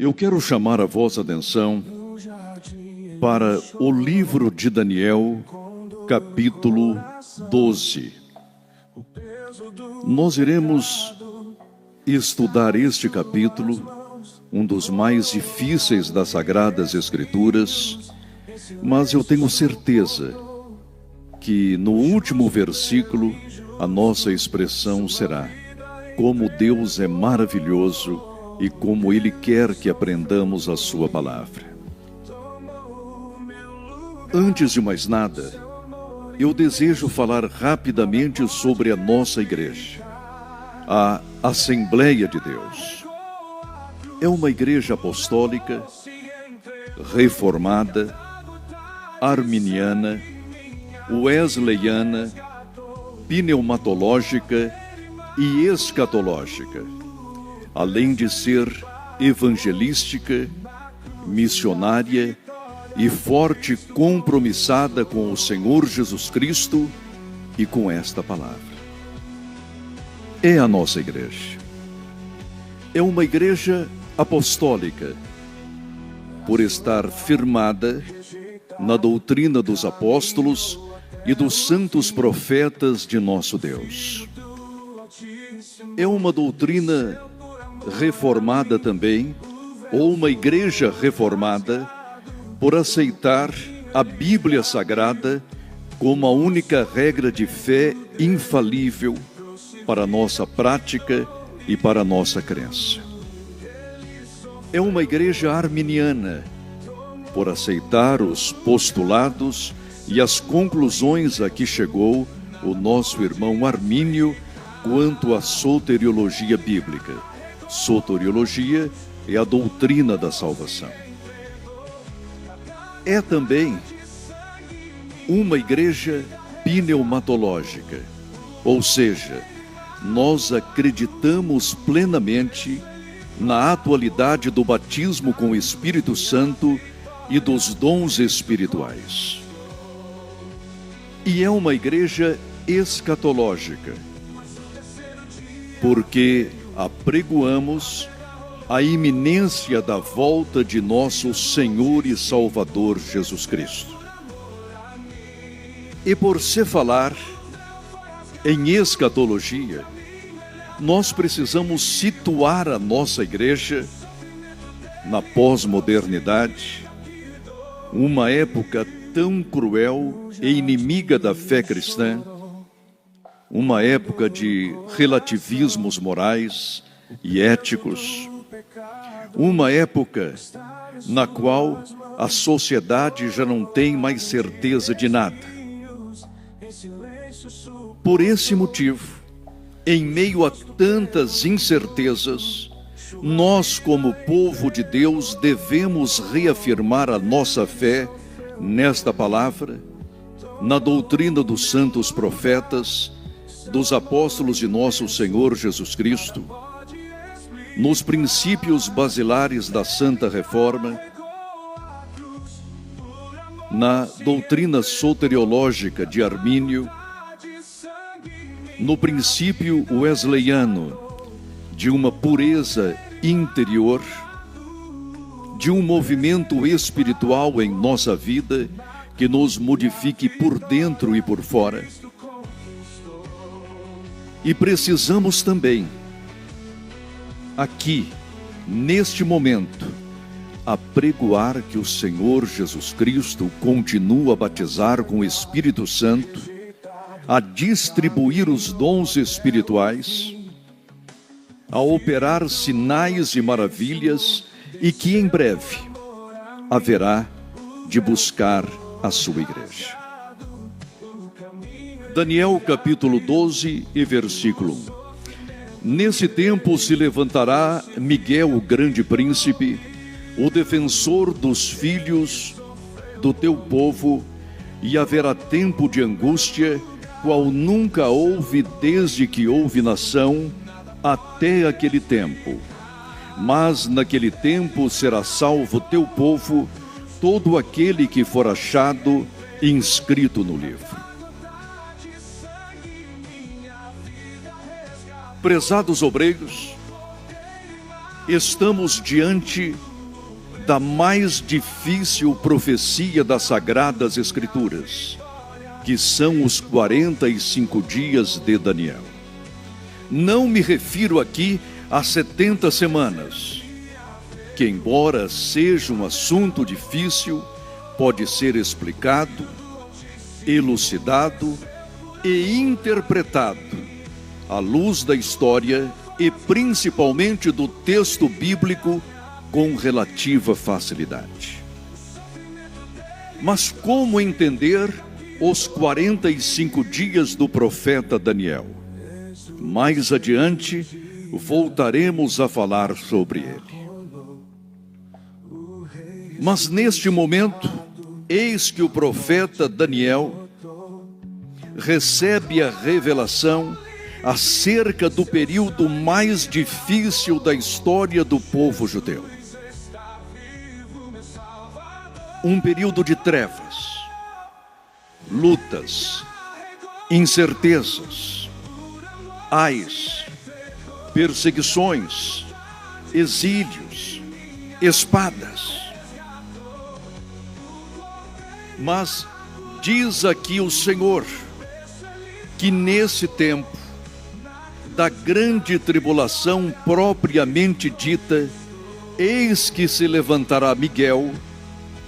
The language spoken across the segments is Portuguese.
Eu quero chamar a vossa atenção para o livro de Daniel, capítulo 12. Nós iremos estudar este capítulo, um dos mais difíceis das Sagradas Escrituras, mas eu tenho certeza que no último versículo a nossa expressão será: como Deus é maravilhoso e como Ele quer que aprendamos a sua palavra. Antes de mais nada, eu desejo falar rapidamente sobre a nossa igreja, a Assembleia de Deus. É uma igreja apostólica, reformada, arminiana, wesleyana, pneumatológica e escatológica, além de ser evangelística, missionária e forte compromissada com o Senhor Jesus Cristo e com esta palavra. É a nossa igreja. É uma igreja apostólica, por estar firmada na doutrina dos apóstolos e dos santos profetas de nosso Deus. É uma doutrina reformada também, ou uma igreja reformada, por aceitar a Bíblia Sagrada como a única regra de fé infalível para a nossa prática e para a nossa crença. É uma igreja arminiana, por aceitar os postulados e as conclusões a que chegou o nosso irmão Armínio quanto à soteriologia bíblica. Soteriologia é a doutrina da salvação. É também uma igreja pneumatológica, ou seja, nós acreditamos plenamente na atualidade do batismo com o Espírito Santo e dos dons espirituais. E é uma igreja escatológica, porque apregoamos a iminência da volta de nosso Senhor e Salvador Jesus Cristo. E por se falar em escatologia, nós precisamos situar a nossa igreja na pós-modernidade, uma época tão cruel e inimiga da fé cristã, uma época de relativismos morais e éticos, uma época na qual a sociedade já não tem mais certeza de nada. Por esse motivo, em meio a tantas incertezas, nós, como povo de Deus, devemos reafirmar a nossa fé nesta palavra, na doutrina dos santos profetas, dos apóstolos de nosso Senhor Jesus Cristo, nos princípios basilares da Santa Reforma, na doutrina soteriológica de Armínio, no princípio wesleyano de uma pureza interior, de um movimento espiritual em nossa vida que nos modifique por dentro e por fora. E precisamos também, aqui, neste momento, apregoar que o Senhor Jesus Cristo continua a batizar com o Espírito Santo, a distribuir os dons espirituais, a operar sinais e maravilhas, e que em breve haverá de buscar a sua igreja. Daniel capítulo 12 e versículo 1. Nesse tempo se levantará Miguel, o grande príncipe, o defensor dos filhos do teu povo, e haverá tempo de angústia, qual nunca houve desde que houve nação, até aquele tempo. Mas naquele tempo será salvo teu povo, todo aquele que for achado inscrito no livro. Prezados obreiros, estamos diante da mais difícil profecia das Sagradas Escrituras, que são os 45 dias de Daniel. Não me refiro aqui a 70 semanas, que embora seja um assunto difícil, pode ser explicado, elucidado e interpretado à luz da história e principalmente do texto bíblico com relativa facilidade. Mas como entender os 45 dias do profeta Daniel? Mais adiante voltaremos a falar sobre ele. Mas neste momento, eis que o profeta Daniel recebe a revelação acerca do período mais difícil da história do povo judeu. Um período de trevas, lutas, incertezas, ais, perseguições, exílios, espadas. Mas diz aqui o Senhor que nesse tempo da grande tribulação propriamente dita, eis que se levantará Miguel,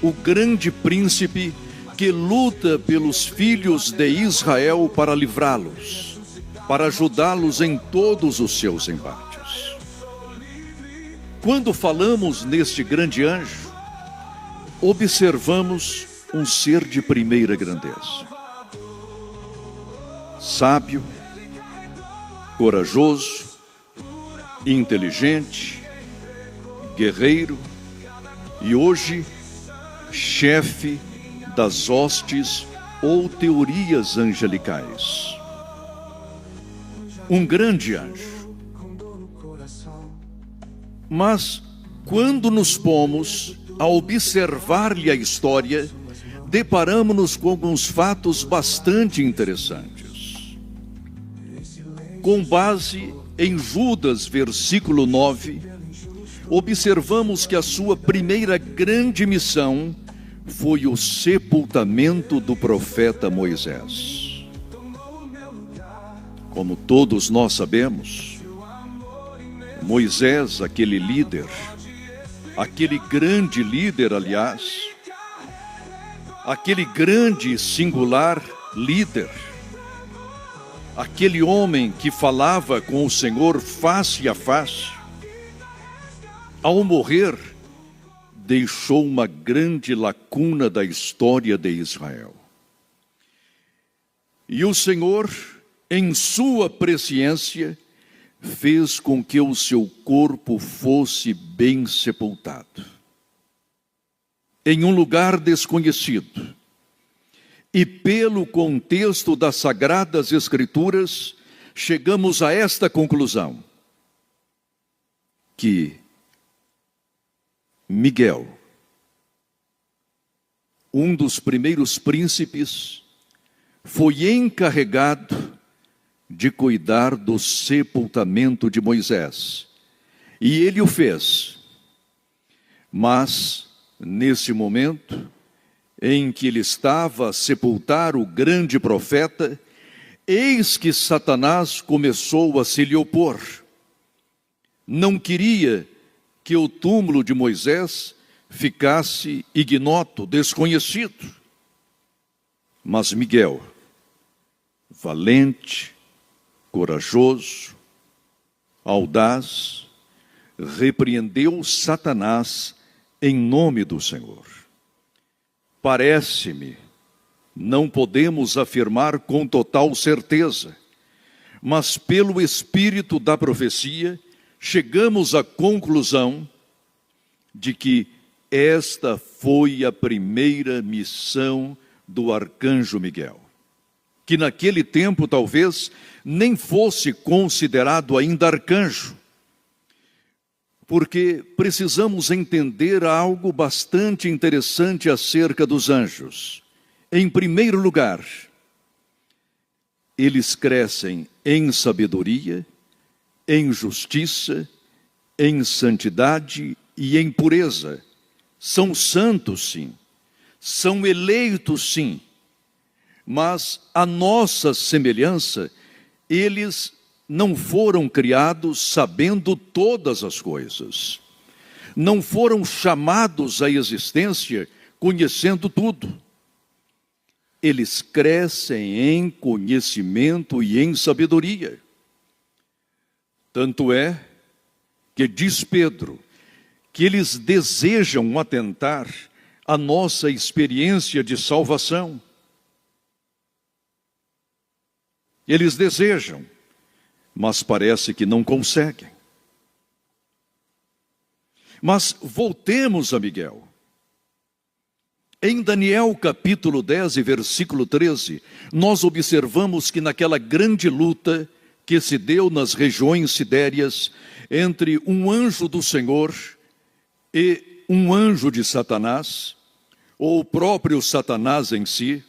o grande príncipe que luta pelos filhos de Israel para livrá-los, para ajudá-los em todos os seus embates. Quando falamos neste grande anjo, observamos um ser de primeira grandeza, sábio, corajoso, inteligente, guerreiro e hoje chefe das hostes ou teorias angelicais. Um grande anjo. Mas quando nos pomos a observar-lhe a história, deparamos-nos com alguns fatos bastante interessantes. Com base em Judas, versículo 9, observamos que a sua primeira grande missão foi o sepultamento do profeta Moisés. Como todos nós sabemos, Moisés, aquele líder, aquele grande líder, aliás, aquele grande e singular líder, aquele homem que falava com o Senhor face a face, ao morrer, deixou uma grande lacuna da história de Israel. E o Senhor, em sua presciência, fez com que o seu corpo fosse bem sepultado, em um lugar desconhecido. E pelo contexto das Sagradas Escrituras, chegamos a esta conclusão, que Miguel, um dos primeiros príncipes, foi encarregado de cuidar do sepultamento de Moisés. E ele o fez. Mas, nesse momento em que ele estava a sepultar o grande profeta, eis que Satanás começou a se lhe opor. Não queria que o túmulo de Moisés ficasse ignoto, desconhecido. Mas Miguel, valente, corajoso, audaz, repreendeu Satanás em nome do Senhor. Parece-me, não podemos afirmar com total certeza, mas pelo espírito da profecia, chegamos à conclusão de que esta foi a primeira missão do arcanjo Miguel, que naquele tempo talvez nem fosse considerado ainda arcanjo, porque precisamos entender algo bastante interessante acerca dos anjos. Em primeiro lugar, eles crescem em sabedoria, em justiça, em santidade e em pureza, são santos, sim, são eleitos, sim, mas a nossa semelhança, eles não foram criados sabendo todas as coisas, não foram chamados à existência conhecendo tudo. Eles crescem em conhecimento e em sabedoria. Tanto é que diz Pedro que eles desejam atentar à nossa experiência de salvação. Eles desejam, mas parece que não conseguem. Mas voltemos a Miguel. Em Daniel capítulo 10 e versículo 13, nós observamos que naquela grande luta que se deu nas regiões sidérias entre um anjo do Senhor e um anjo de Satanás, ou o próprio Satanás em si,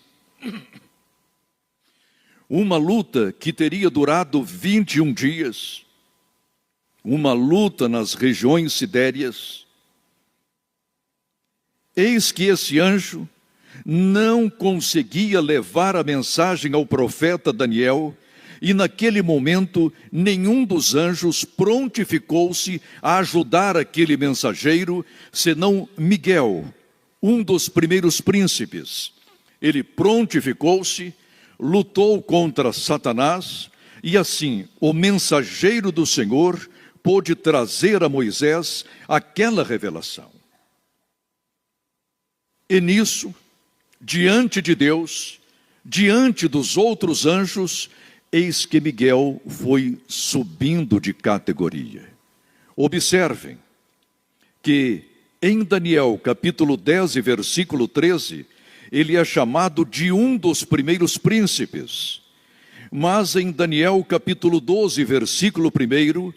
uma luta que teria durado 21 dias, uma luta nas regiões sidérias. Eis que esse anjo não conseguia levar a mensagem ao profeta Daniel, e naquele momento nenhum dos anjos prontificou-se a ajudar aquele mensageiro, senão Miguel, um dos primeiros príncipes. Ele prontificou-se, lutou contra Satanás, e assim o mensageiro do Senhor pôde trazer a Moisés aquela revelação. E nisso, diante de Deus, diante dos outros anjos, eis que Miguel foi subindo de categoria. Observem que em Daniel capítulo 10 e versículo 13, ele é chamado de um dos primeiros príncipes. Mas em Daniel capítulo 12, versículo 1,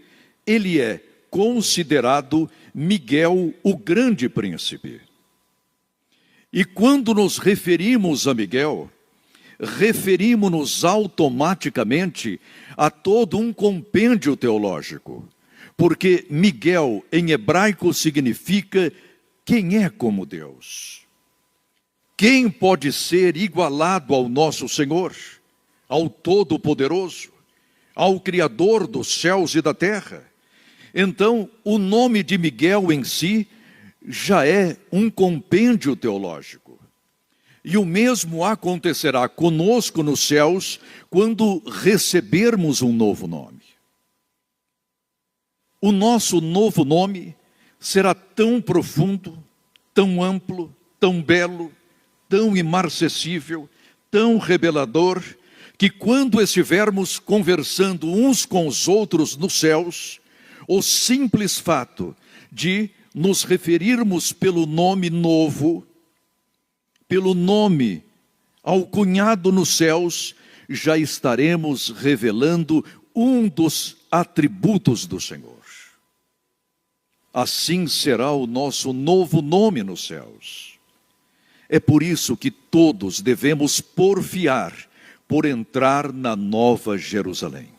ele é considerado Miguel, o grande príncipe. E quando nos referimos a Miguel, referimos-nos automaticamente a todo um compêndio teológico, porque Miguel em hebraico significa quem é como Deus. Quem pode ser igualado ao nosso Senhor, ao Todo-Poderoso, ao Criador dos céus e da terra? Então, o nome de Miguel em si já é um compêndio teológico. E o mesmo acontecerá conosco nos céus quando recebermos um novo nome. O nosso novo nome será tão profundo, tão amplo, tão belo, tão imarcessível, tão revelador, que quando estivermos conversando uns com os outros nos céus, o simples fato de nos referirmos pelo nome novo, pelo nome alcunhado nos céus, já estaremos revelando um dos atributos do Senhor. Assim será o nosso novo nome nos céus. É por isso que todos devemos porfiar por entrar na Nova Jerusalém.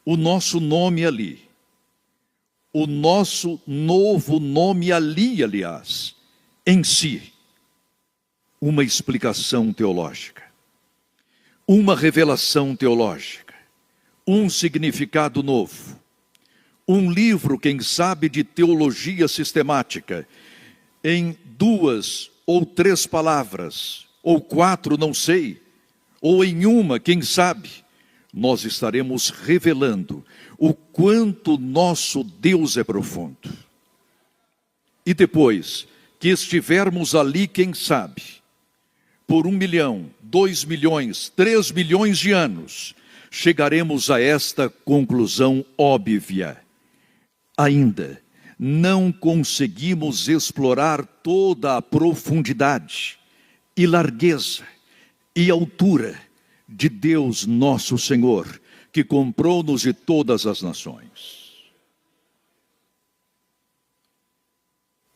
O nosso nome ali, o nosso novo nome ali, aliás, em si, uma explicação teológica, uma revelação teológica, um significado novo, um livro, quem sabe, de teologia sistemática, em 2 ou 3 palavras, ou 4, não sei, ou em uma, quem sabe, nós estaremos revelando o quanto nosso Deus é profundo. E depois que estivermos ali, quem sabe, por 1 milhão, 2 milhões, 3 milhões de anos, chegaremos a esta conclusão óbvia. Ainda não conseguimos explorar toda a profundidade e largueza e altura de Deus nosso Senhor, que comprou-nos de todas as nações.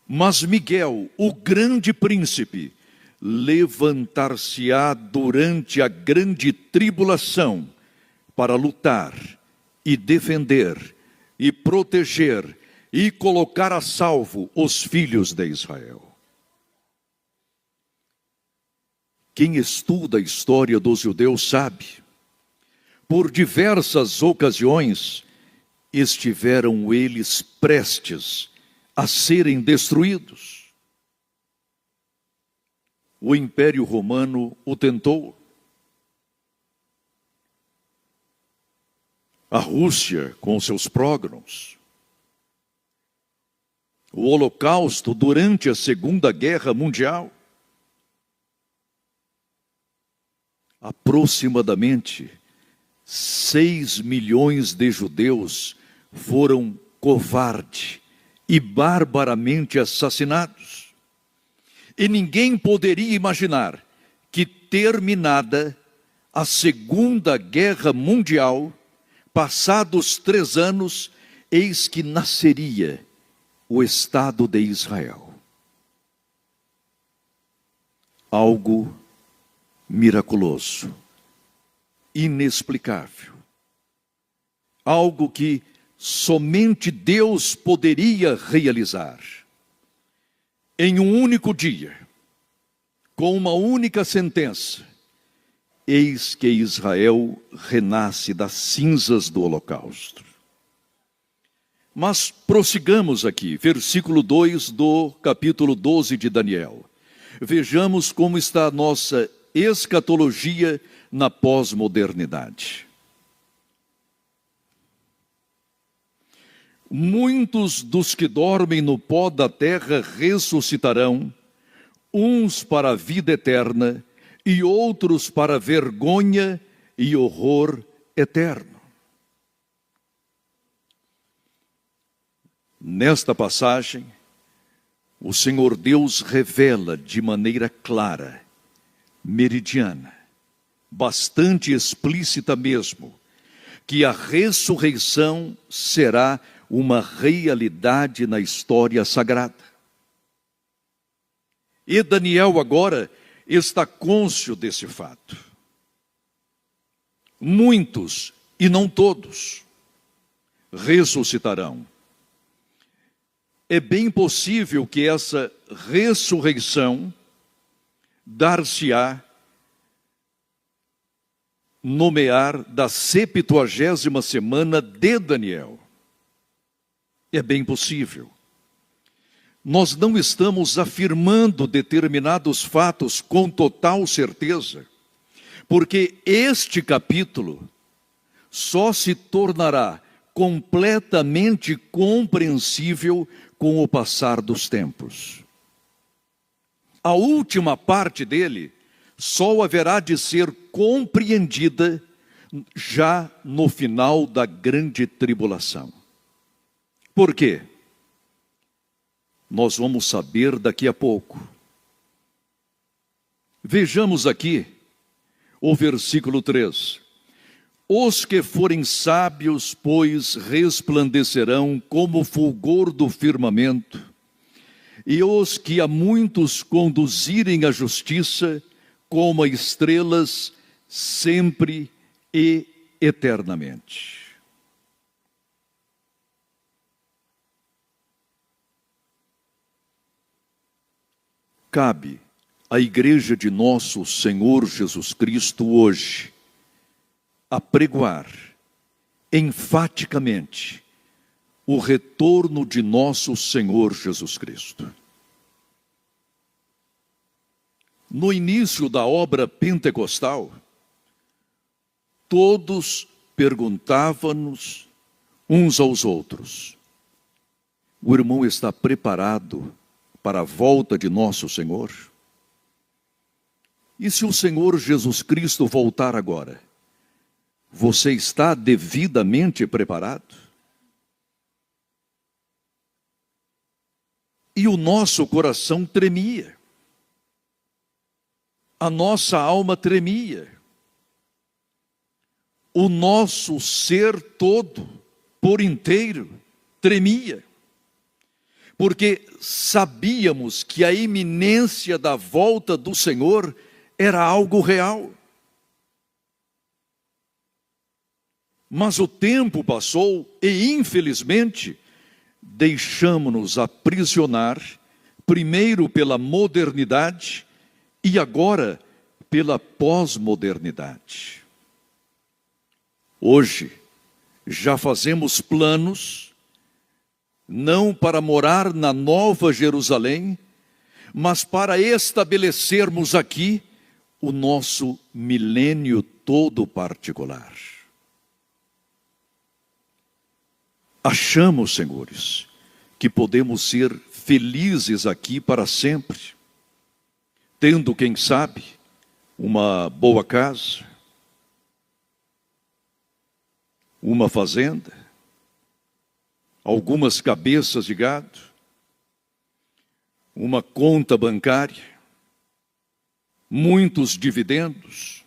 Mas Miguel, o grande príncipe, levantar-se-á durante a grande tribulação para lutar e defender e proteger e colocar a salvo os filhos de Israel. Quem estuda a história dos judeus sabe, por diversas ocasiões, estiveram eles prestes a serem destruídos. O Império Romano o tentou. A Rússia com seus pogroms. O Holocausto durante a Segunda Guerra Mundial. Aproximadamente 6 milhões de judeus foram covarde e barbaramente assassinados. E ninguém poderia imaginar que, terminada a Segunda Guerra Mundial, passados 3 anos, eis que nasceria o Estado de Israel. Algo miraculoso, inexplicável. Algo que somente Deus poderia realizar. Em um único dia, com uma única sentença, eis que Israel renasce das cinzas do Holocausto. Mas prossigamos aqui, versículo 2 do capítulo 12 de Daniel. Vejamos como está a nossa escatologia na pós-modernidade. Muitos dos que dormem no pó da terra ressuscitarão, uns para a vida eterna e outros para vergonha e horror eterno. Nesta passagem, o Senhor Deus revela de maneira clara, meridiana, bastante explícita mesmo, que a ressurreição será uma realidade na história sagrada. E Daniel agora está cônscio desse fato. Muitos, e não todos, ressuscitarão. É bem possível que essa ressurreição dar-se-á nomear da 70ª semana de Daniel. É bem possível. Nós não estamos afirmando determinados fatos com total certeza, porque este capítulo só se tornará completamente compreensível com o passar dos tempos. A última parte dele só haverá de ser compreendida já no final da grande tribulação. Por quê? Nós vamos saber daqui a pouco. Vejamos aqui o versículo 3. Os que forem sábios, pois, resplandecerão como o fulgor do firmamento, e os que a muitos conduzirem à justiça, como a estrelas, sempre e eternamente. Cabe à Igreja de nosso Senhor Jesus Cristo hoje apregoar enfaticamente o retorno de nosso Senhor Jesus Cristo. No início da obra pentecostal, todos perguntavam-nos uns aos outros: o irmão está preparado para a volta de nosso Senhor? E se o Senhor Jesus Cristo voltar agora, você está devidamente preparado? E o nosso coração tremia. A nossa alma tremia. O nosso ser todo, por inteiro, tremia. Porque sabíamos que a iminência da volta do Senhor era algo real. Mas o tempo passou e, infelizmente, deixamo-nos aprisionar, primeiro pela modernidade e agora pela pós-modernidade. Hoje, já fazemos planos, não para morar na Nova Jerusalém, mas para estabelecermos aqui o nosso milênio todo particular. Achamos, senhores, que podemos ser felizes aqui para sempre, tendo, quem sabe, uma boa casa, uma fazenda, algumas cabeças de gado, uma conta bancária, muitos dividendos,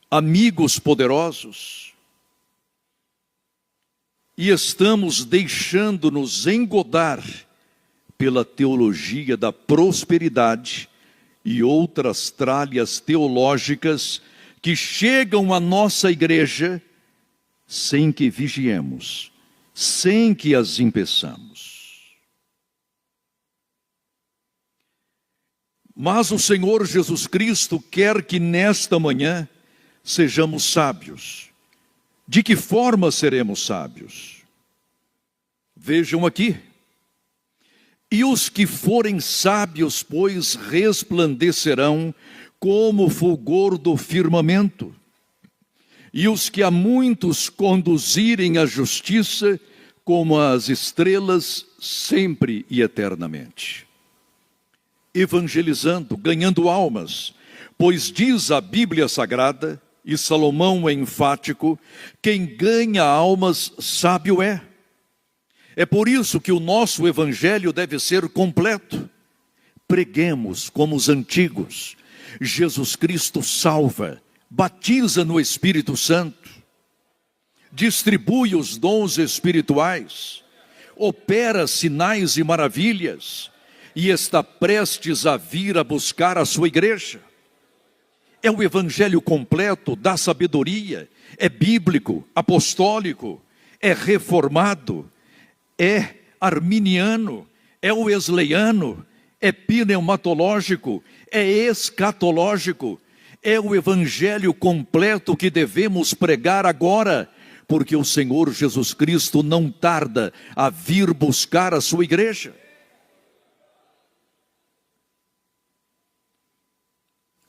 amigos poderosos, e estamos deixando-nos engodar pela teologia da prosperidade e outras tralhas teológicas que chegam à nossa igreja sem que vigiemos, sem que as impeçamos. Mas o Senhor Jesus Cristo quer que nesta manhã sejamos sábios. De que forma seremos sábios? Vejam aqui. E os que forem sábios, pois, resplandecerão como o fulgor do firmamento. E os que a muitos conduzirem à justiça, como as estrelas, sempre e eternamente. Evangelizando, ganhando almas, pois diz a Bíblia Sagrada, e Salomão é enfático, quem ganha almas sábio é. É por isso que o nosso evangelho deve ser completo. Preguemos como os antigos. Jesus Cristo salva, batiza no Espírito Santo, distribui os dons espirituais, opera sinais e maravilhas, e está prestes a vir a buscar a sua igreja. É o evangelho completo da sabedoria, é bíblico, apostólico, é reformado, é arminiano, é wesleyano, é pneumatológico, é escatológico, é o evangelho completo que devemos pregar agora, porque o Senhor Jesus Cristo não tarda a vir buscar a sua igreja.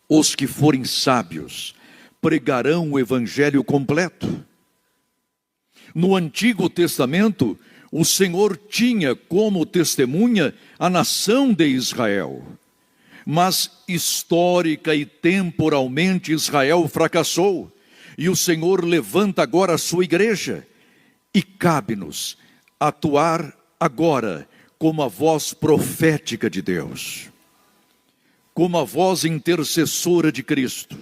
Os que forem sábios pregarão o evangelho completo. No Antigo Testamento, o Senhor tinha como testemunha a nação de Israel. Mas histórica e temporalmente Israel fracassou. E o Senhor levanta agora a sua igreja. E cabe-nos atuar agora como a voz profética de Deus, como a voz intercessora de Cristo,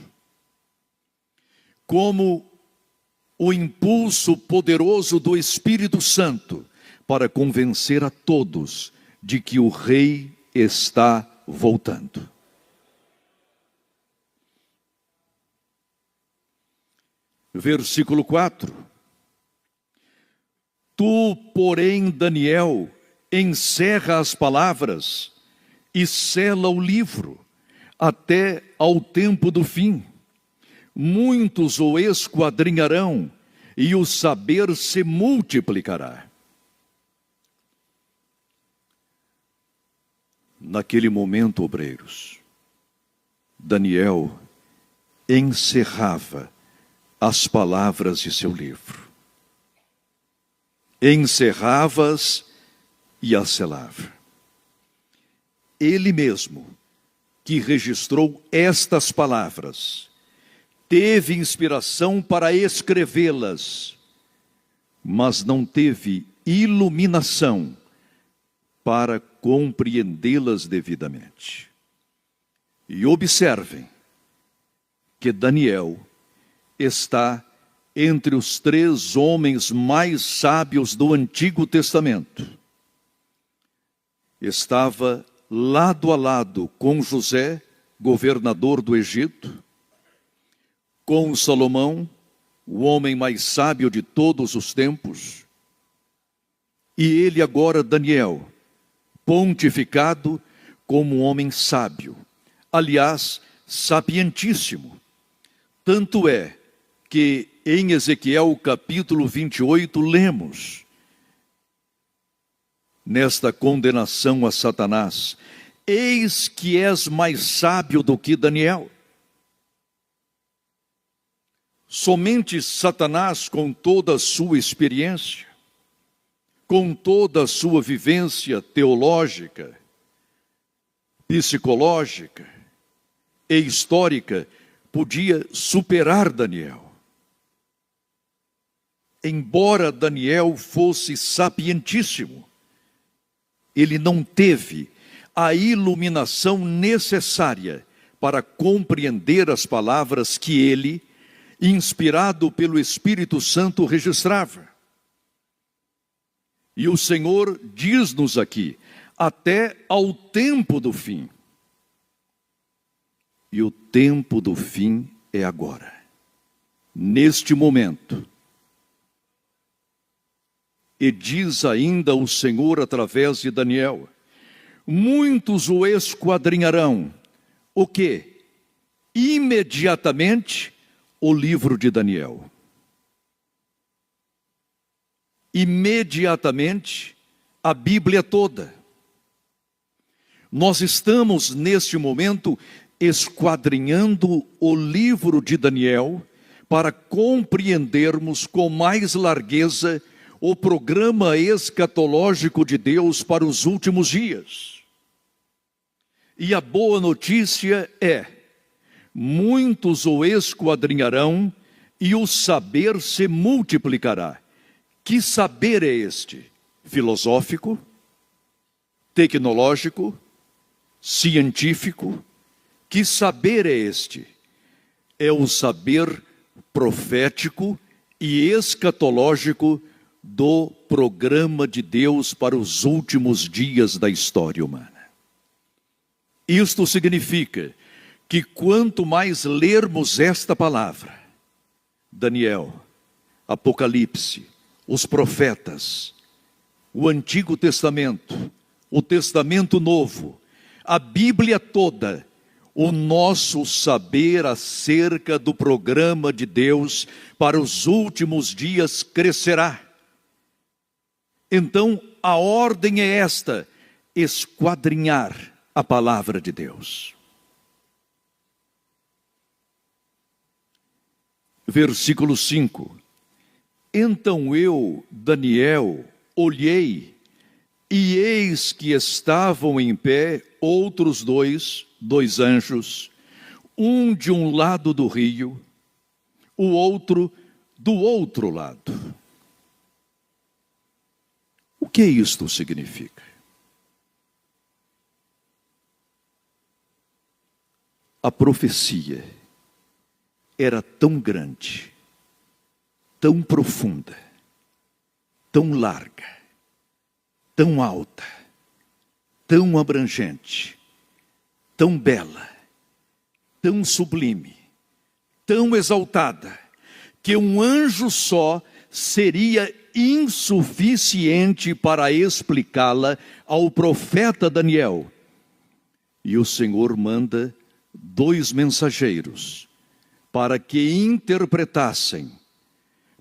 como o impulso poderoso do Espírito Santo para convencer a todos de que o Rei está voltando. Versículo 4. Tu, porém, Daniel, encerra as palavras e sela o livro até ao tempo do fim. Muitos o esquadrinharão e o saber se multiplicará. Naquele momento, obreiros, Daniel encerrava as palavras de seu livro. Encerrava-as e as selava. Ele mesmo, que registrou estas palavras, teve inspiração para escrevê-las, mas não teve iluminação para compreendê-las devidamente. E observem que Daniel está entre os 3 homens mais sábios do Antigo Testamento. Estava lado a lado com José, governador do Egito, com Salomão, o homem mais sábio de todos os tempos, E ele agora, Daniel, pontificado como um homem sábio, aliás, sapientíssimo. Tanto é que em Ezequiel capítulo 28 lemos, nesta condenação a Satanás: eis que és mais sábio do que Daniel. Somente Satanás, com toda a sua experiência, com toda a sua vivência teológica, psicológica e histórica, podia superar Daniel. Embora Daniel fosse sapientíssimo, ele não teve a iluminação necessária para compreender as palavras que ele, inspirado pelo Espírito Santo, registrava. E o Senhor diz-nos aqui: até ao tempo do fim. E o tempo do fim é agora, neste momento. E diz ainda o Senhor através de Daniel: muitos o esquadrinharão. O quê? Imediatamente o livro de Daniel. Imediatamente a Bíblia toda. Nós estamos neste momento esquadrinhando o livro de Daniel para compreendermos com mais largueza o programa escatológico de Deus para os últimos dias. E a boa notícia é: muitos o esquadrinharão e o saber se multiplicará. Que saber é este? Filosófico, tecnológico, científico? Que saber é este? É o saber profético e escatológico do programa de Deus para os últimos dias da história humana. Isto significa que quanto mais lermos esta palavra, Daniel, Apocalipse, os profetas, o Antigo Testamento, o Testamento Novo, a Bíblia toda, o nosso saber acerca do programa de Deus para os últimos dias crescerá. Então, a ordem é esta: esquadrinhar a palavra de Deus. Versículo 5. Então eu, Daniel, olhei, e eis que estavam em pé outros dois anjos, um de um lado do rio, o outro do outro lado. O que isto significa? A profecia era tão grande, tão profunda, tão larga, tão alta, tão abrangente, tão bela, tão sublime, tão exaltada, que um anjo só seria insuficiente para explicá-la ao profeta Daniel. E o Senhor manda 2 mensageiros para que interpretassem,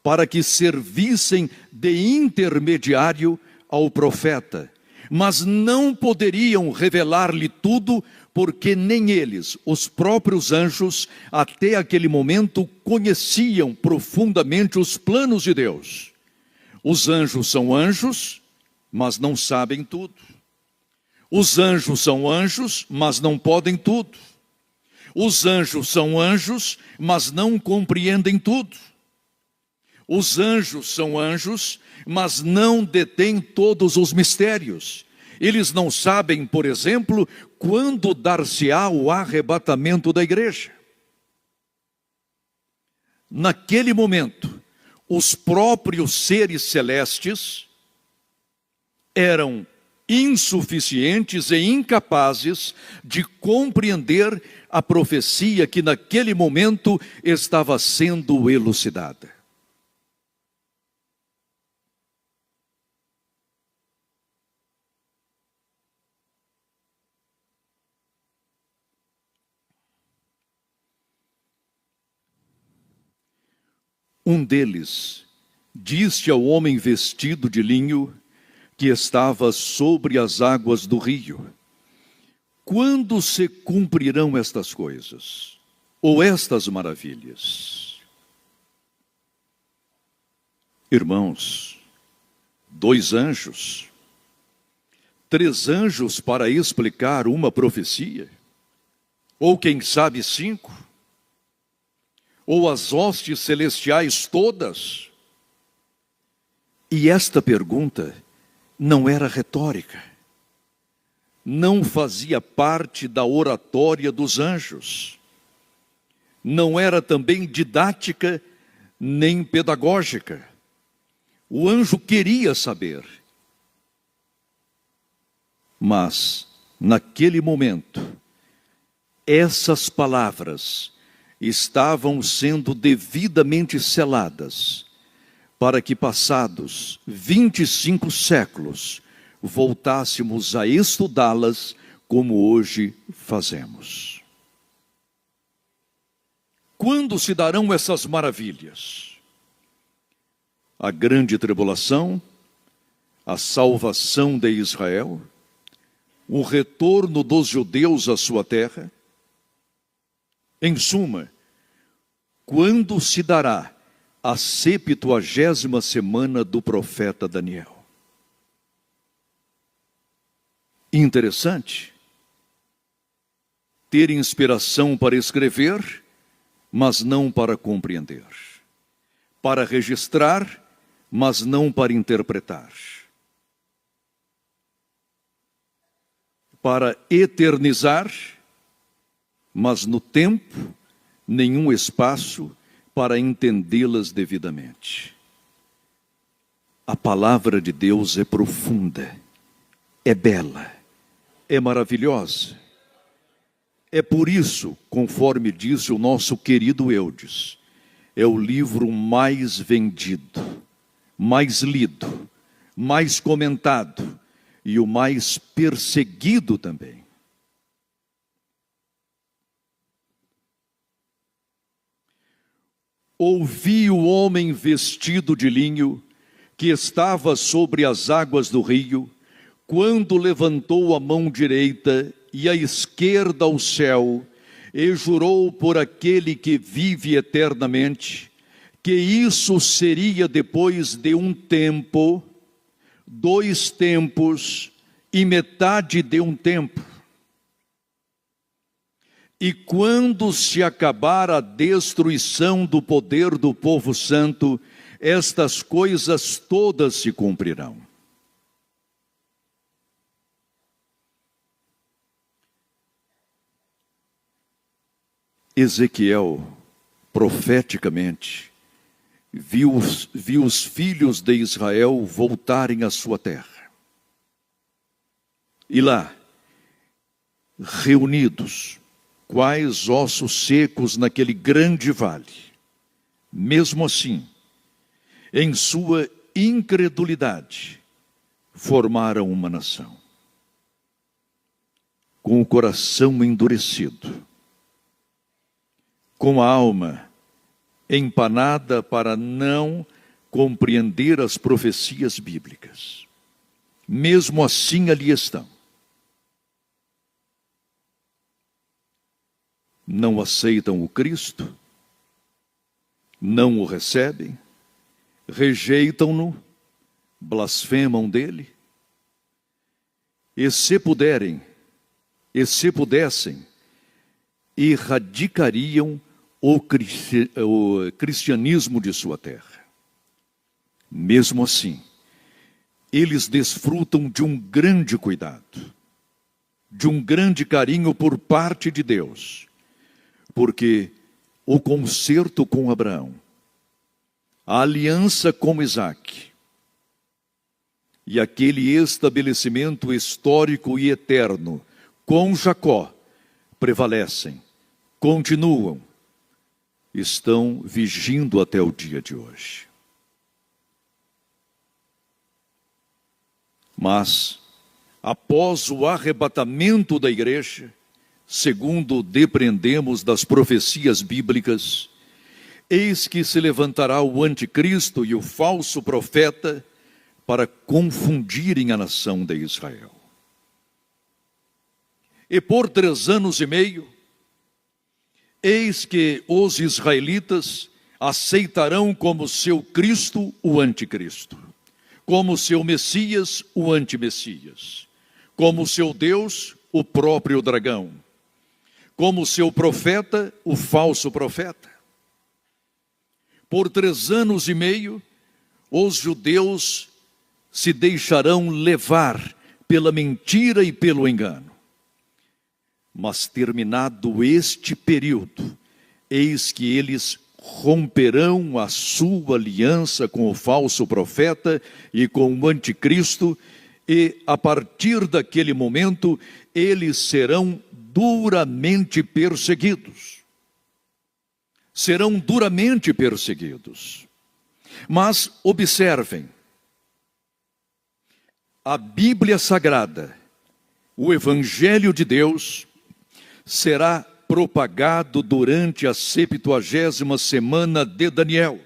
para que servissem de intermediário ao profeta, mas não poderiam revelar-lhe tudo, porque nem eles, os próprios anjos, até aquele momento conheciam profundamente os planos de Deus. Os anjos são anjos, mas não sabem tudo. Os anjos são anjos, mas não podem tudo. Os anjos são anjos, mas não compreendem tudo. Os anjos são anjos, mas não detêm todos os mistérios. Eles não sabem, por exemplo, quando dar-se-á o arrebatamento da igreja. Naquele momento, os próprios seres celestes eram insuficientes e incapazes de compreender a profecia que naquele momento estava sendo elucidada. Um deles disse ao homem vestido de linho que estava sobre as águas do rio: quando se cumprirão estas coisas, ou estas maravilhas? Irmãos, 2 anjos, 3 anjos para explicar uma profecia? Ou quem sabe 5? Ou as hostes celestiais todas? E esta pergunta não era retórica, não fazia parte da oratória dos anjos, não era também didática nem pedagógica. O anjo queria saber. Mas, naquele momento, essas palavras estavam sendo devidamente seladas, para que passados 25 séculos voltássemos a estudá-las como hoje fazemos. Quando se darão essas maravilhas? A grande tribulação, a salvação de Israel, o retorno dos judeus à sua terra? Em suma, quando se dará a 70ª semana do profeta Daniel? Interessante ter inspiração para escrever, mas não para compreender, para registrar, mas não para interpretar, para eternizar, mas no tempo, nenhum espaço para entendê-las devidamente. A palavra de Deus é profunda, é bela, é maravilhosa. É por isso, conforme disse o nosso querido Eudes, é o livro mais vendido, mais lido, mais comentado e o mais perseguido também. Ouvi o homem vestido de linho, que estava sobre as águas do rio, quando levantou a mão direita e a esquerda ao céu, e jurou por aquele que vive eternamente, que isso seria depois de um tempo, 2 tempos e metade de um tempo. E quando se acabar a destruição do poder do povo santo, estas coisas todas se cumprirão. Ezequiel, profeticamente, viu os filhos de Israel voltarem à sua terra. E lá, reunidos, quais ossos secos naquele grande vale. Mesmo assim, em sua incredulidade, formaram uma nação. Com o coração endurecido, com a alma empanada para não compreender as profecias bíblicas. Mesmo assim ali estão. Não aceitam o Cristo, não o recebem, rejeitam-no, blasfemam dele. E se puderem, e se pudessem, erradicariam o cristianismo de sua terra. Mesmo assim, eles desfrutam de um grande cuidado, de um grande carinho por parte de Deus, porque o concerto com Abraão, a aliança com Isaque e aquele estabelecimento histórico e eterno com Jacó prevalecem, continuam, estão vigindo até o dia de hoje. Mas, após o arrebatamento da igreja, segundo depreendemos das profecias bíblicas, Eis que se levantará o anticristo e o falso profeta para confundirem a nação de Israel. E por 3 anos e meio, eis que os israelitas aceitarão como seu Cristo o anticristo, como seu Messias o antimessias, como seu Deus o próprio dragão, como seu profeta o falso profeta. Por 3 anos e meio, os judeus se deixarão levar pela mentira e pelo engano. Mas terminado este período, eis que eles romperão a sua aliança com o falso profeta e com o anticristo, e a partir daquele momento, eles serão duramente perseguidos. Serão duramente perseguidos. Mas observem, a Bíblia Sagrada, o Evangelho de Deus, será propagado durante a 70ª semana de Daniel.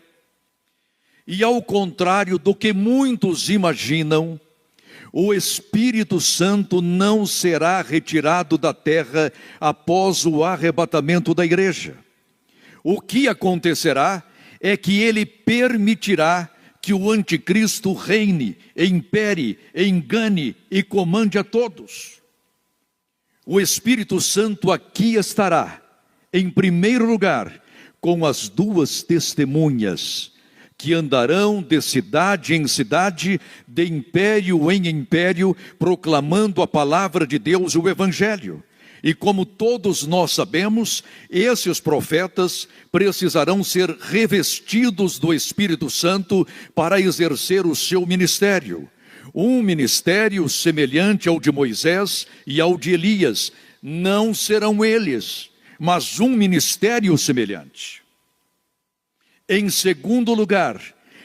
E ao contrário do que muitos imaginam, o Espírito Santo não será retirado da terra após o arrebatamento da igreja. O que acontecerá é que ele permitirá que o anticristo reine, impere, engane e comande a todos. O Espírito Santo aqui estará, em primeiro lugar, com as 2 testemunhas, que andarão de cidade em cidade, de império em império, proclamando a palavra de Deus, o Evangelho. E como todos nós sabemos, esses profetas precisarão ser revestidos do Espírito Santo para exercer o seu ministério. Um ministério semelhante ao de Moisés e ao de Elias. Não serão eles, mas um ministério semelhante. Em segundo lugar,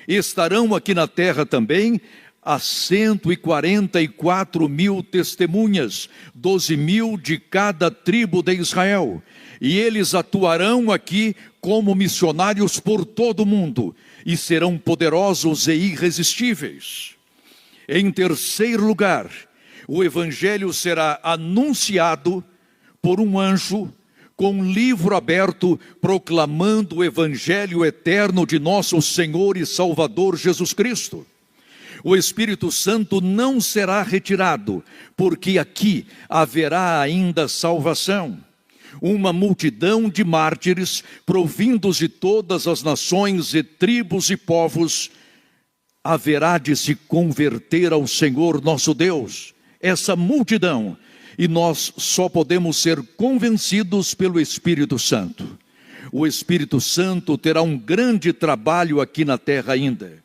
estarão aqui na terra também as 144.000 testemunhas, 12.000 de cada tribo de Israel. E eles atuarão aqui como missionários por todo o mundo e serão poderosos e irresistíveis. Em terceiro lugar, o Evangelho será anunciado por um anjo com um livro aberto, proclamando o Evangelho eterno de nosso Senhor e Salvador Jesus Cristo. O Espírito Santo não será retirado, porque aqui haverá ainda salvação. Uma multidão de mártires, provindos de todas as nações e tribos e povos, haverá de se converter ao Senhor nosso Deus. Essa multidão, e nós só podemos ser convencidos pelo Espírito Santo. O Espírito Santo terá um grande trabalho aqui na terra ainda.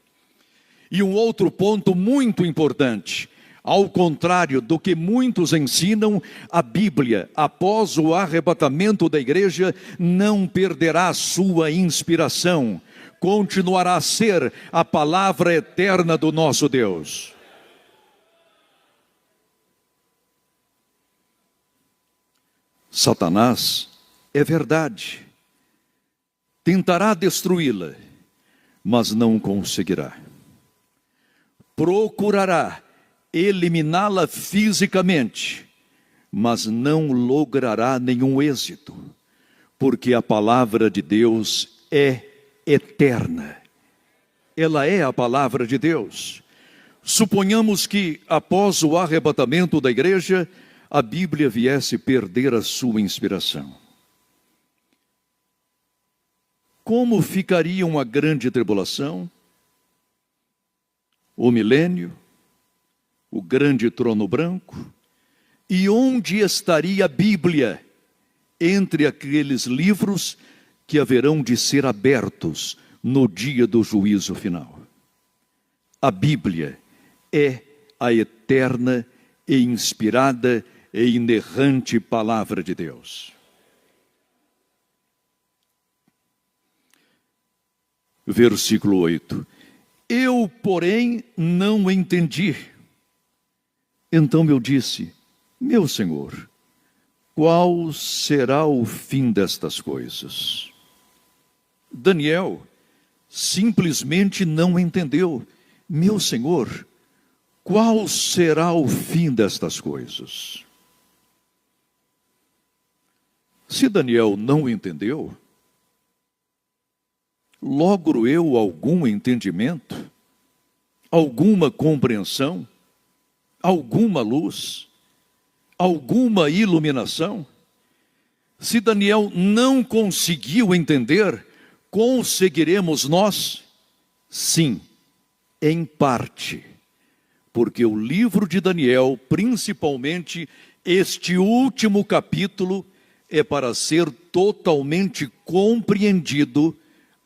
E um outro ponto muito importante, ao contrário do que muitos ensinam, a Bíblia, após o arrebatamento da igreja, não perderá sua inspiração. Continuará a ser a palavra eterna do nosso Deus. Satanás, é verdade, tentará destruí-la, mas não conseguirá. Procurará eliminá-la fisicamente, mas não logrará nenhum êxito, porque a palavra de Deus é eterna. Ela é a palavra de Deus. Suponhamos que, após o arrebatamento da igreja, a Bíblia viesse perder a sua inspiração. Como ficaria uma grande tribulação? O milênio, o grande trono branco, e onde estaria a Bíblia entre aqueles livros que haverão de ser abertos no dia do juízo final? A Bíblia é a eterna e inspirada e inerrante palavra de Deus. Versículo 8. Eu, porém, não entendi. Então eu disse: meu Senhor, qual será o fim destas coisas? Daniel simplesmente não entendeu. Meu Senhor, qual será o fim destas coisas? Se Daniel não entendeu, logro eu algum entendimento, alguma compreensão, alguma luz, alguma iluminação? Se Daniel não conseguiu entender, conseguiremos nós? Sim, em parte. Porque o livro de Daniel, principalmente este último capítulo, é para ser totalmente compreendido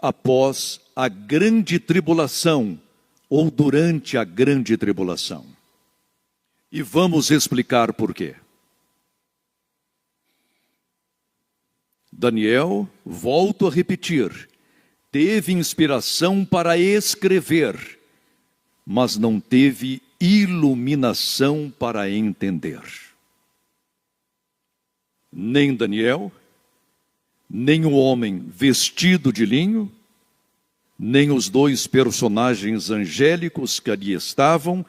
após a grande tribulação, ou durante a grande tribulação. E vamos explicar por quê. Daniel, volto a repetir, teve inspiração para escrever, mas não teve iluminação para entender. Nem Daniel, nem o homem vestido de linho, nem os dois personagens angélicos que ali estavam,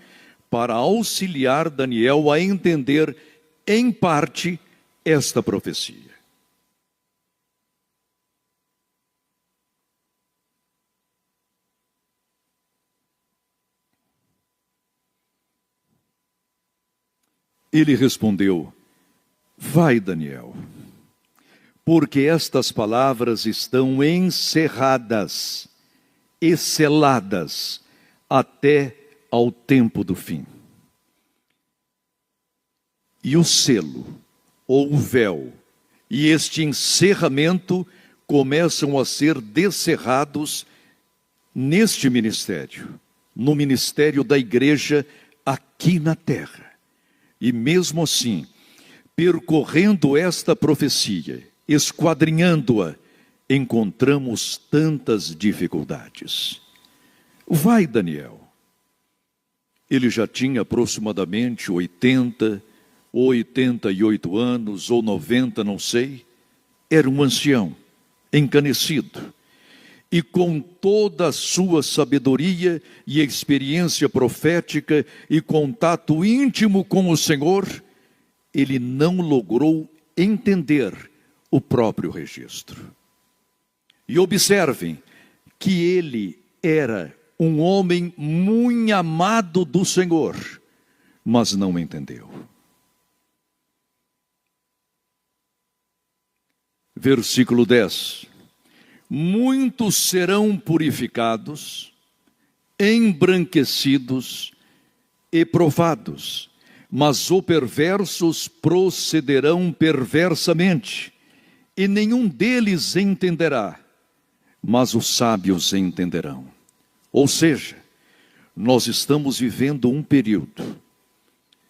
para auxiliar Daniel a entender, em parte, esta profecia. Ele respondeu: vai, Daniel, porque estas palavras estão encerradas e seladas até ao tempo do fim. E o selo, ou o véu, e este encerramento começam a ser descerrados neste ministério, no ministério da igreja aqui na terra. E mesmo assim, percorrendo esta profecia, esquadrinhando-a, encontramos tantas dificuldades. Vai, Daniel. Ele já tinha aproximadamente 80, ou 88 anos, ou 90, não sei. Era um ancião, encanecido. E com toda a sua sabedoria e experiência profética e contato íntimo com o Senhor, ele não logrou entender o próprio registro. E observem que ele era um homem muito amado do Senhor, mas não entendeu. Versículo 10. Muitos serão purificados, embranquecidos e provados, mas os perversos procederão perversamente, e nenhum deles entenderá, mas os sábios entenderão. Ou seja, nós estamos vivendo um período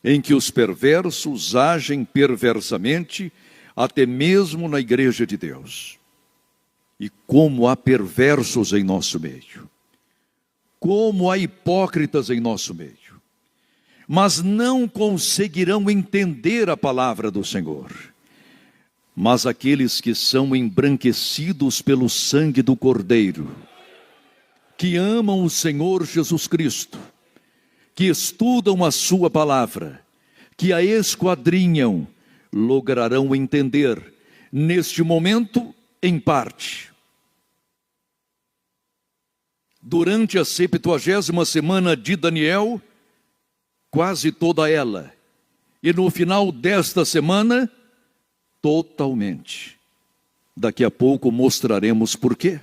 em que os perversos agem perversamente, até mesmo na igreja de Deus. E como há perversos em nosso meio, como há hipócritas em nosso meio, mas não conseguirão entender a palavra do Senhor. Mas aqueles que são embranquecidos pelo sangue do Cordeiro, que amam o Senhor Jesus Cristo, que estudam a sua palavra, que a esquadrinham, lograrão entender, neste momento, em parte. Durante a 70ª semana de Daniel, quase toda ela, e no final desta semana, totalmente. Daqui a pouco mostraremos por quê.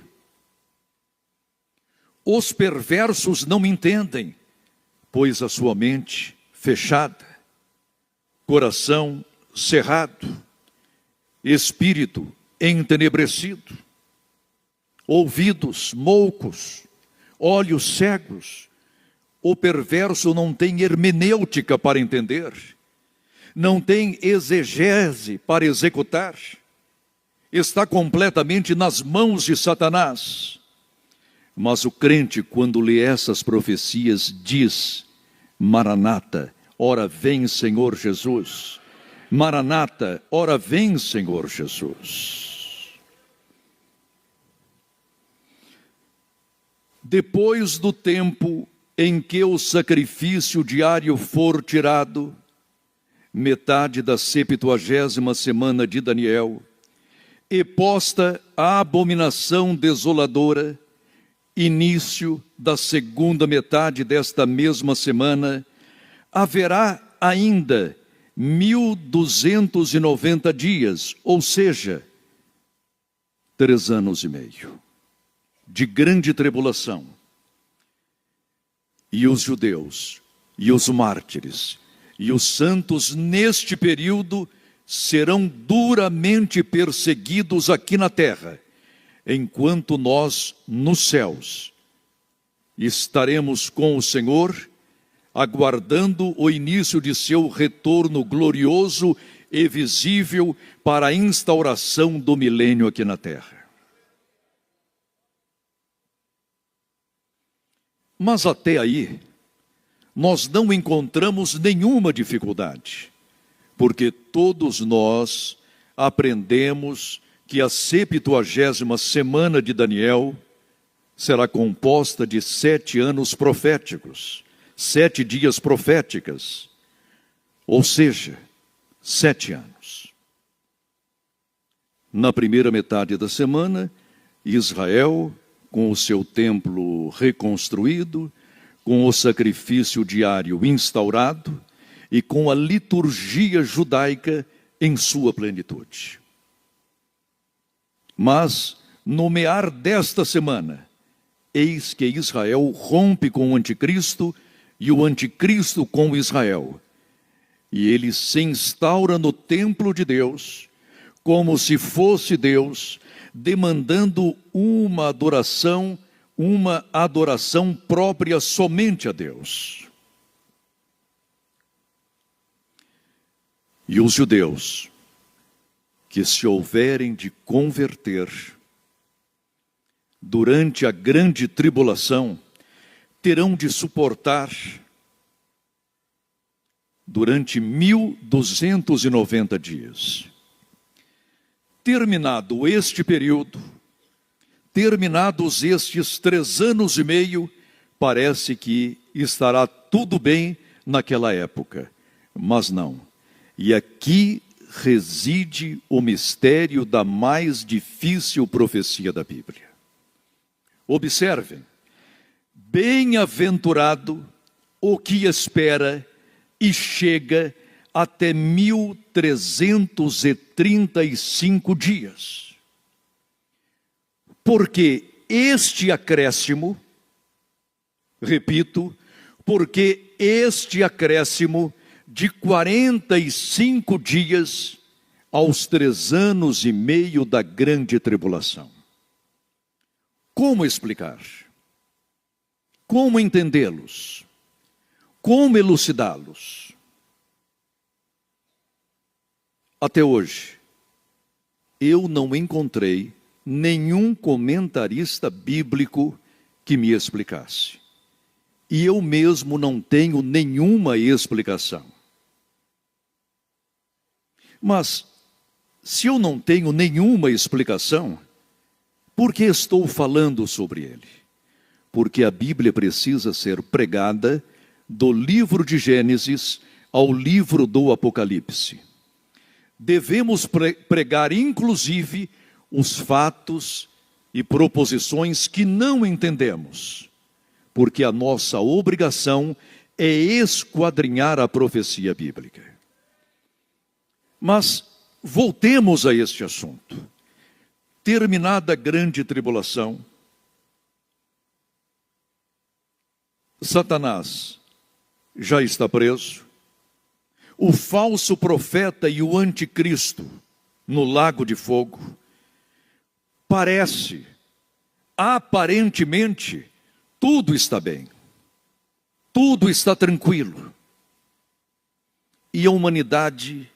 Os perversos não entendem, pois a sua mente fechada, coração cerrado, espírito entenebrecido, ouvidos moucos, olhos cegos. O perverso não tem hermenêutica para entender, não tem exegese para executar, está completamente nas mãos de Satanás. Mas o crente, quando lê essas profecias, diz: Maranata, ora vem Senhor Jesus. Maranata, ora vem Senhor Jesus. depois do tempo em que o sacrifício diário for tirado, metade da 70ª semana de Daniel, e posta a abominação desoladora, início da segunda metade desta mesma semana, haverá ainda 1290 dias, ou seja, 3 anos e meio, de grande tribulação. E os judeus, e os mártires, e os santos neste período serão duramente perseguidos aqui na terra, enquanto nós, nos céus, estaremos com o Senhor, aguardando o início de seu retorno glorioso e visível para a instauração do milênio aqui na terra. Mas até aí, nós não encontramos nenhuma dificuldade, porque todos nós aprendemos que a 70ª semana de Daniel será composta de 7 anos proféticos, 7 dias proféticas, ou seja, 7 anos. Na primeira metade da semana, Israel, com o seu templo reconstruído, com o sacrifício diário instaurado e com a liturgia judaica em sua plenitude. Mas, no mear desta semana, eis que Israel rompe com o anticristo e o anticristo com Israel. E ele se instaura no templo de Deus, como se fosse Deus, demandando uma adoração própria somente a Deus. E os judeus, que se houverem de converter durante a grande tribulação, terão de suportar durante 1290 dias. Terminado este período, terminados estes 3 anos e meio, parece que estará tudo bem naquela época, mas não. E aqui reside o mistério da mais difícil profecia da Bíblia. Observem, bem-aventurado o que espera e chega até 1335 dias. Porque este acréscimo, repito, porque este acréscimo de 45 dias aos 3 anos e meio da grande tribulação. Como explicar? Como entendê-los? Como elucidá-los? Até hoje, eu não encontrei nenhum comentarista bíblico que me explicasse. E eu mesmo não tenho nenhuma explicação. Mas, se eu não tenho nenhuma explicação, por que estou falando sobre ele? Porque a Bíblia precisa ser pregada do livro de Gênesis ao livro do Apocalipse. Devemos pregar, inclusive, os fatos e proposições que não entendemos, porque a nossa obrigação é esquadrinhar a profecia bíblica. Mas voltemos a este assunto. Terminada a grande tribulação, Satanás já está preso, o falso profeta e o anticristo no lago de fogo, aparentemente, tudo está bem, tudo está tranquilo. E a humanidade,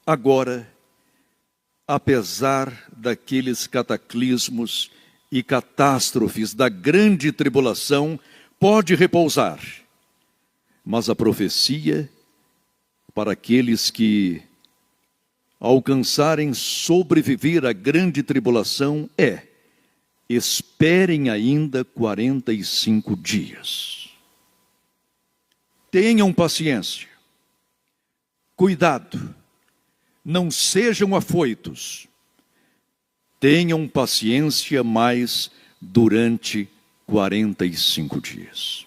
agora, apesar daqueles cataclismos e catástrofes da grande tribulação, pode repousar. Mas a profecia para aqueles que alcançarem sobreviver à grande tribulação esperem ainda 45 dias. Tenham paciência. Cuidado. Não sejam afoitos. Tenham paciência mais durante 45 dias.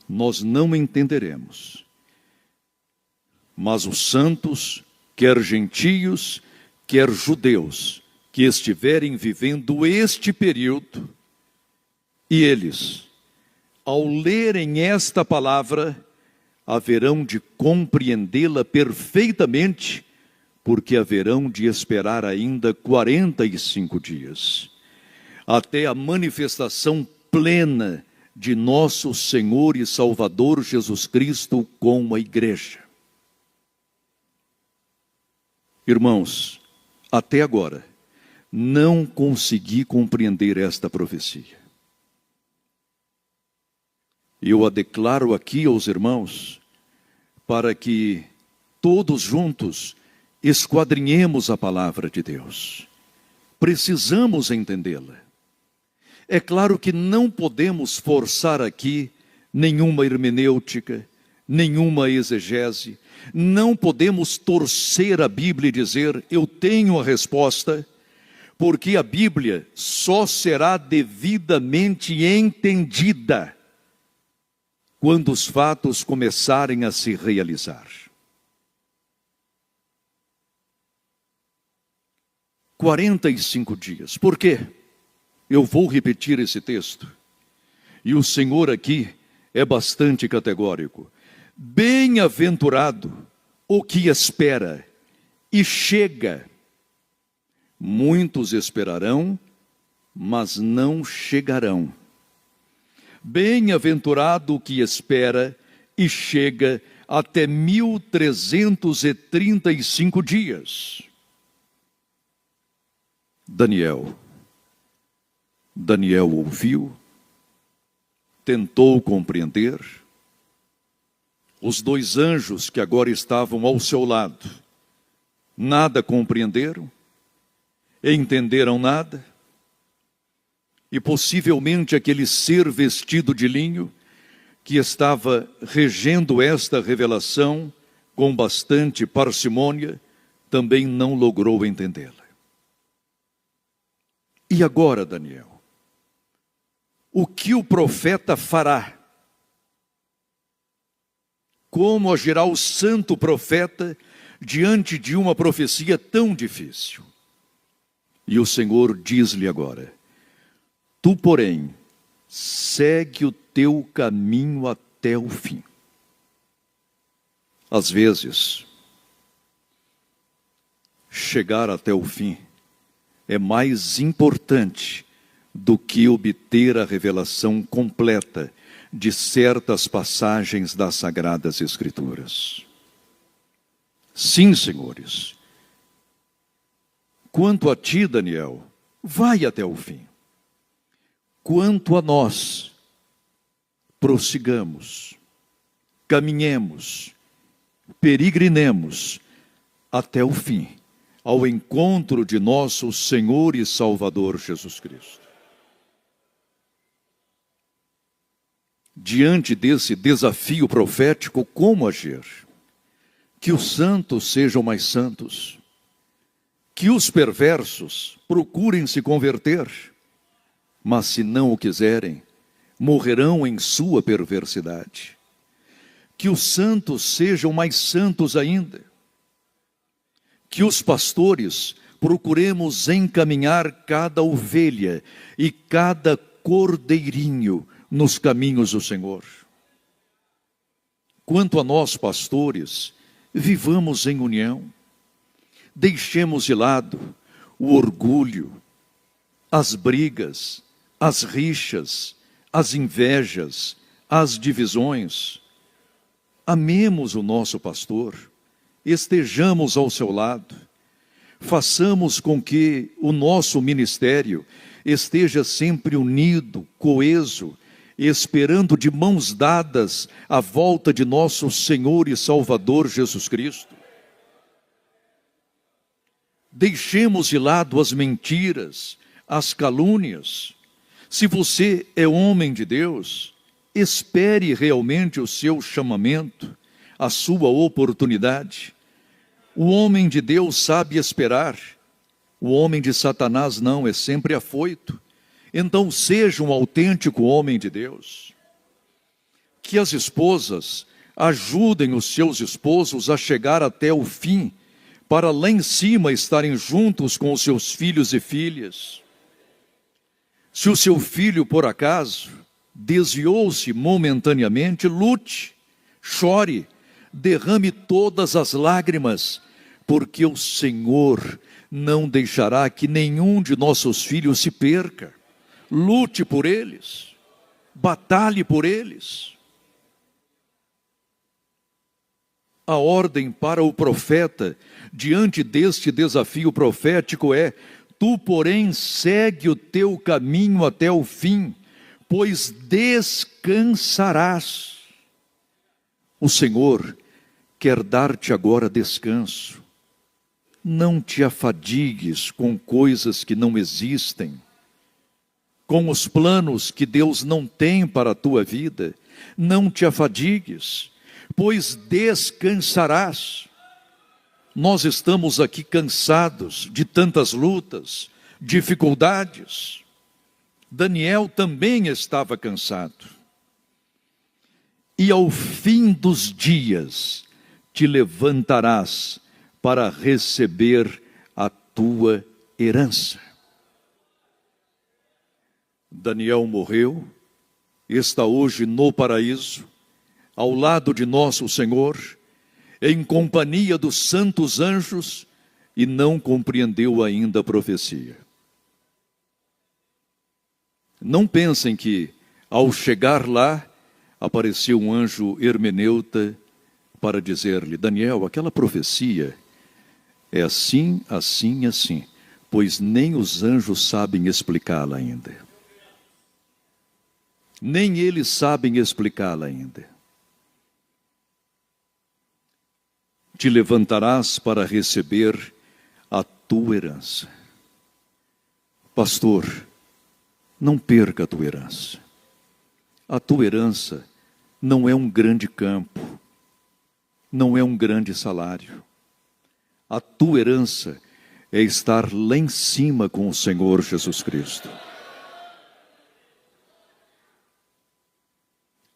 Nós não entenderemos, mas os santos, quer gentios, quer judeus, que estiverem vivendo este período, e eles, ao lerem esta palavra, haverão de compreendê-la perfeitamente, porque haverão de esperar ainda 45 dias, até a manifestação plena de nosso Senhor e Salvador Jesus Cristo com a igreja. Irmãos, até agora, não consegui compreender esta profecia. Eu a declaro aqui aos irmãos, para que todos juntos esquadrinhemos a palavra de Deus. Precisamos entendê-la. É claro que não podemos forçar aqui nenhuma hermenêutica, nenhuma exegese. Não podemos torcer a Bíblia e dizer, eu tenho a resposta, porque a Bíblia só será devidamente entendida quando os fatos começarem a se realizar. 45 dias. Por quê? Eu vou repetir esse texto. E o Senhor aqui é bastante categórico. Bem-aventurado o que espera e chega. Muitos esperarão, mas não chegarão. Bem-aventurado o que espera e chega até 1335 dias. Daniel ouviu, tentou compreender. Os dois anjos que agora estavam ao seu lado, nada compreenderam, entenderam nada, e possivelmente aquele ser vestido de linho, que estava regendo esta revelação com bastante parcimônia, também não logrou entendê-la. E agora, Daniel? O que o profeta fará? Como agirá o santo profeta diante de uma profecia tão difícil? E o Senhor diz-lhe agora, tu, porém, segue o teu caminho até o fim. Às vezes, chegar até o fim é mais importante do que obter a revelação completa de certas passagens das Sagradas Escrituras. Sim, senhores. Quanto a ti, Daniel, vai até o fim. Quanto a nós, prossigamos, caminhemos, peregrinemos até o fim, ao encontro de nosso Senhor e Salvador Jesus Cristo. Diante desse desafio profético, como agir? Que os santos sejam mais santos, que os perversos procurem se converter, mas se não o quiserem, morrerão em sua perversidade. Que os santos sejam mais santos ainda, que os pastores procuremos encaminhar cada ovelha e cada cordeirinho nos caminhos do Senhor. Quanto a nós, pastores, vivamos em união, deixemos de lado o orgulho, as brigas, as rixas, as invejas, as divisões. Amemos o nosso pastor, estejamos ao seu lado, façamos com que o nosso ministério esteja sempre unido, coeso, esperando de mãos dadas a volta de nosso Senhor e Salvador Jesus Cristo. Deixemos de lado as mentiras, as calúnias. Se você é homem de Deus, espere realmente o seu chamamento, a sua oportunidade. O homem de Deus sabe esperar. O homem de Satanás não, é sempre afoito. Então seja um autêntico homem de Deus. Que as esposas ajudem os seus esposos a chegar até o fim, para lá em cima estarem juntos com os seus filhos e filhas. Se o seu filho, por acaso, desviou-se momentaneamente, lute, chore, derrame todas as lágrimas, porque o Senhor não deixará que nenhum de nossos filhos se perca. Lute por eles, batalhe por eles. A ordem para o profeta, diante deste desafio profético é: tu, porém, segue o teu caminho até o fim, pois descansarás. O Senhor quer dar-te agora descanso. Não te afadigues com coisas que não existem, com os planos que Deus não tem para a tua vida. Não te afadigues, pois descansarás. Nós estamos aqui cansados de tantas lutas, dificuldades. Daniel também estava cansado. E ao fim dos dias te levantarás para receber a tua herança. Daniel morreu, está hoje no paraíso, ao lado de nosso Senhor, em companhia dos santos anjos, e não compreendeu ainda a profecia. Não pensem que, ao chegar lá, apareceu um anjo hermeneuta para dizer-lhe: Daniel, aquela profecia é assim, assim, assim, pois nem os anjos sabem explicá-la ainda. Nem eles sabem explicá-la ainda. Te levantarás para receber a tua herança. Pastor, não perca a tua herança. A tua herança não é um grande campo, não é um grande salário. A tua herança é estar lá em cima com o Senhor Jesus Cristo.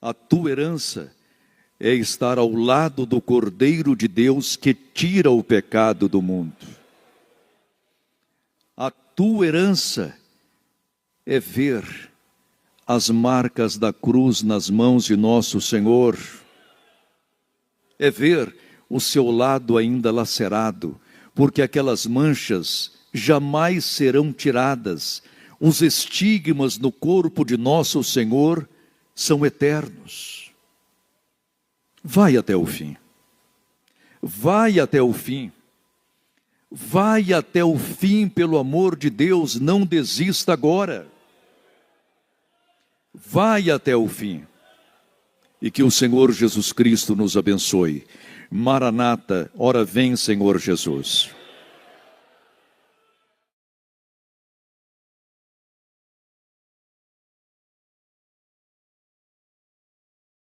A tua herança é estar ao lado do Cordeiro de Deus que tira o pecado do mundo. A tua herança é ver as marcas da cruz nas mãos de nosso Senhor. É ver o seu lado ainda lacerado, porque aquelas manchas jamais serão tiradas. Os estigmas no corpo de nosso Senhor são eternos. Vai até o fim. Vai até o fim. Vai até o fim, pelo amor de Deus, não desista agora. Vai até o fim. E que o Senhor Jesus Cristo nos abençoe. Maranata, ora vem, Senhor Jesus.